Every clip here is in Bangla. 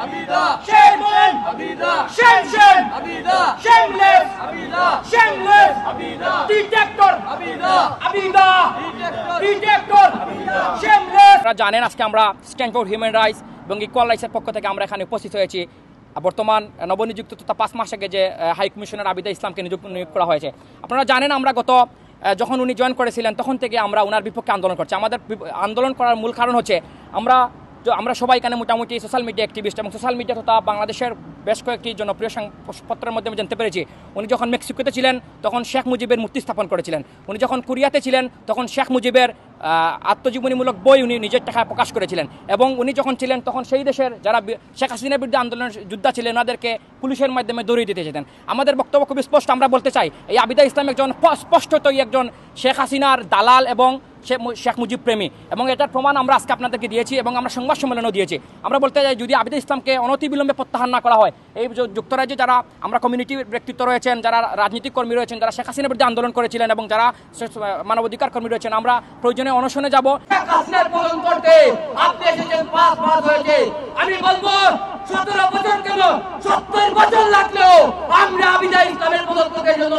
Abida. Shameless. Abida. Shame. Abida. Shameless. Abida. Shameless. Abida. Detector. Abida. Abida. Detector. Abida. Shameless. আপনারা জানেন আজকে আমরা স্ট্যান্ড ফর হিউম্যান রাইটস এবং ইকুয়াল রাইটসের পক্ষ থেকে আমরা এখানে উপস্থিত হয়েছি। বর্তমান নবনিযুক্ত তথা 5 মাস আগে যে হাই কমিশনার আবিদা ইসলামকে নিয়োগ করা হয়েছে। আপনারা জানেন আমরা যখন উনি জয়েন করেছিলেন তখন থেকে আমরা ওনার বিপক্ষে আন্দোলন করছি। আমাদের আন্দোলন করার মূল কারণ হচ্ছে আমরা সবাই এখানে মোটামুটি সোশ্যাল মিডিয়া অ্যাক্টিভিস্ট এবং সোশ্যাল মিডিয়া তথা বাংলাদেশের বেশ কয়েকটি জনপ্রিয় সংবাদপত্রের মাধ্যমে জানতে পেরেছি উনি যখন মেক্সিকোতে ছিলেন তখন শেখ মুজিবের মূর্তি স্থাপন করেছিলেন। উনি যখন কোরিয়াতে ছিলেন তখন শেখ মুজিবের আত্মজীবনীমূলক বই উনি নিজের টাকায় প্রকাশ করেছিলেন এবং উনি যখন ছিলেন তখন সেই দেশের যারা শেখ হাসিনার বিরুদ্ধে আন্দোলনের যোদ্ধা ছিলেন ওনাদেরকে পুলিশের মাধ্যমে দৌড়িয়ে দিতে যেতেন। আমাদের বক্তব্য খুব স্পষ্ট, আমরা বলতে চাই এই আবিদা ইসলাম একজন স্পষ্টতই একজন শেখ হাসিনার দালাল এবং শেখ মুজিব প্রেমী এবং এটার প্রমাণ আমরা আজকে আপনাদেরকে দিয়েছি এবং আমরা সংবাদ সম্মেলনও দিয়েছি। আমরা বলতে চাই যদি আবিদা ইসলামকে অনতিবিলম্বে প্রত্যাহার না করা হয়, এই যুক্তরাজ্যে যারা আমরা কমিউনিটি ব্যক্তিত্ব রয়েছেন, যারা রাজনৈতিক কর্মী রয়েছেন, যারা শেখ হাসিনার বিরুদ্ধে আন্দোলন করেছিলেন এবং যারা মানবাধিকার কর্মী রয়েছেন, আমরা প্রয়োজনে অনশনে যাব। শেখ হাসিনার পতন করতে আপনি এসেছেন 5 মাস হয়েছে। আমি বলবো 17 বছর কেন 70 বছর লাগলেও আমরা আবিদা ইসলামের পদত্যাগের জন্য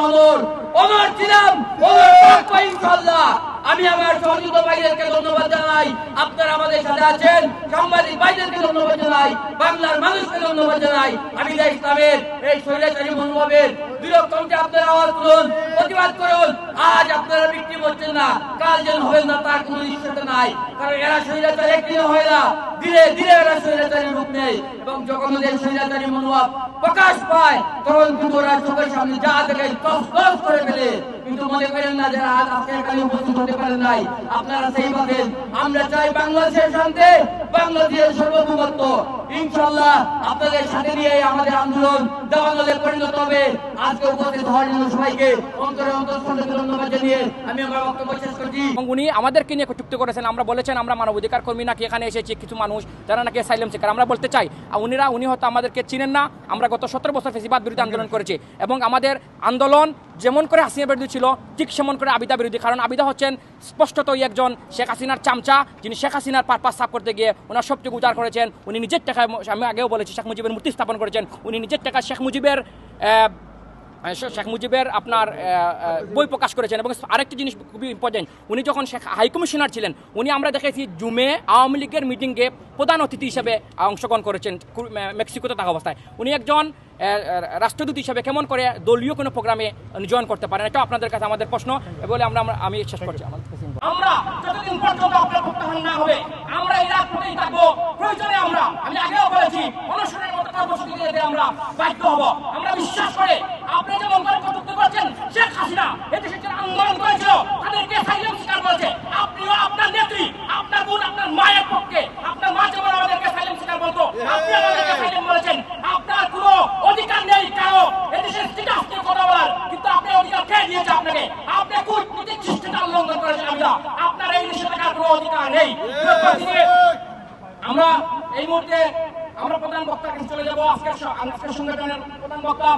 অনর ছিলাম, অনর থাকবো ইনশাআল্লাহ। আমি আমার সহযোগী ভাইদেরকে ধন্যবাদ জানাই, আপনারা আমাদের সাথে আছেন, সাংবাদিক ভাইদেরকে ধন্যবাদ জানাই, বাংলার মানুষকে ধন্যবাদ জানাই। আবিদা ইসলামের এই স্বৈরাচারী মনোভাবের বিরুদ্ধে আপনারা আওয়াজ তুলুন, প্রতিবাদ করুন। আজ আপনারা বিক্রিম হচ্ছেন না, কাল যেন হবেন না তার কোনো নিশ্চয়তা নাই, কারণ এরা স্বৈরাচারী একদিনে হয় না, ধীরে ধীরে এরা স্বৈরাচারী রূপ নেয় এবং যখন ওদের স্বৈরাচারী মনোভাব প্রকাশ পায় তখন কিন্তু ওরা চোখের সামনে যা দেখে তস করে ফেলে। কিন্তু মনে করেন না যারা আজ আজকে এখানে উপস্থিত হতে পারেন নাই, আপনারা সেই পাবেন। আমরা চাই বাংলাদেশের শান্তি, বাংলাদেশের সার্বভৌমত্ব। ইনশাআল্লাহ আপনাদের সাথে নিয়ে আমাদের আন্দোলন দাবানলে পরিণত হবে। আজকে উপস্থিত হওয়ার জন্য সবাইকে অন্তরে ধন্যবাদ জানিয়ে আমি আমার বক্তব্য শেষ করছি। এবং উনি আমাদেরকে নিয়ে কটূক্তি করেছেন। আমরা বলেছেন আমরা মানবাধিকার কর্মী নাকি এখানে এসেছি কিছু মানুষ যারা নাকি অ্যাসাইলাম সিকার। আমরা বলতে চাই উনি হয়তো আমাদেরকে চিনেন না। আমরা গত 17 বছর ফ্যাসিবাদ বিরোধী আন্দোলন করেছি এবং আমাদের আন্দোলন যেমন করে হাসিনা বিরোধী ছিল ঠিক সেমন করে আবিদা বিরোধী, কারণ আবিদা হচ্ছেন স্পষ্টতই একজন শেখ হাসিনার চামচা, যিনি শেখ হাসিনার পারপাস সাফ করতে গিয়ে ওনার সবটুকু উজাড় করেছেন। উনি নিজের টাকায়, আমি আগেও বলেছি, শেখ মুজিবের মূর্তি স্থাপন করেছেন। উনি নিজের টাকায় শেখ মুজিবের আপনার বই প্রকাশ করেছেন। এবং আরেকটি জিনিস খুবই ইম্পর্টেন্ট, উনি যখন হাই কমিশনার ছিলেন উনি আমরা দেখেছি জুমে আওয়ামী লীগের মিটিংয়ে প্রধান অতিথি হিসেবে অংশগ্রহণ করেছেন মেক্সিকোতে থাকা অবস্থায়। উনি একজন রাষ্ট্রদূত হিসেবে কেমন করে দলীয় কোনো প্রোগ্রামে জয়েন করতে পারেন, এটা আপনাদের কাছে আমাদের প্রশ্ন বলে আমি শেষ করছি। আমরা যতদিন পর্যন্ত আপনার প্রত্যাহার না হবে আমরা এই রাজপথেই থাকবো। প্রয়োজনে আমি আগেও বলেছি অনশনের মতো কর্মসূচি দিতে আমরা বাধ্য হব। আমরা বিশ্বাস করে আপনি যেমন করে কটূক্তি করছেন, শেখ হাসিনা এদেশে যারা আন্দোলন করেছিল তাদেরকে সাইলেন্স স্বীকার করেছে। আপনিও আপনার নেত্রী, আপনার বোন, আপনার মায়ের পক্ষে, আপনার মা যেমন আমাদেরকে সাইলেন্স স্বীকার বলতো, আপনি আমাদেরকে সাইলেন্স বলেছেন। আপনার কোনো অধিকার নেই কারো এদেশের স্ট্যাটাস নিয়ে কথা বলার, কিন্তু আপনি অধিকার কে দিয়েছে আপনাকে? আপনি কূটনীতিক শিষ্টাচার লঙ্ঘন করেছেন। আপনার এই দেশে থাকার কোনো অধিকার নেই। আমরা এই মুহূর্তে আমরা প্রধান বক্তার কাছে চলে যাবো। আজকের সংগঠনের প্রধান বক্তা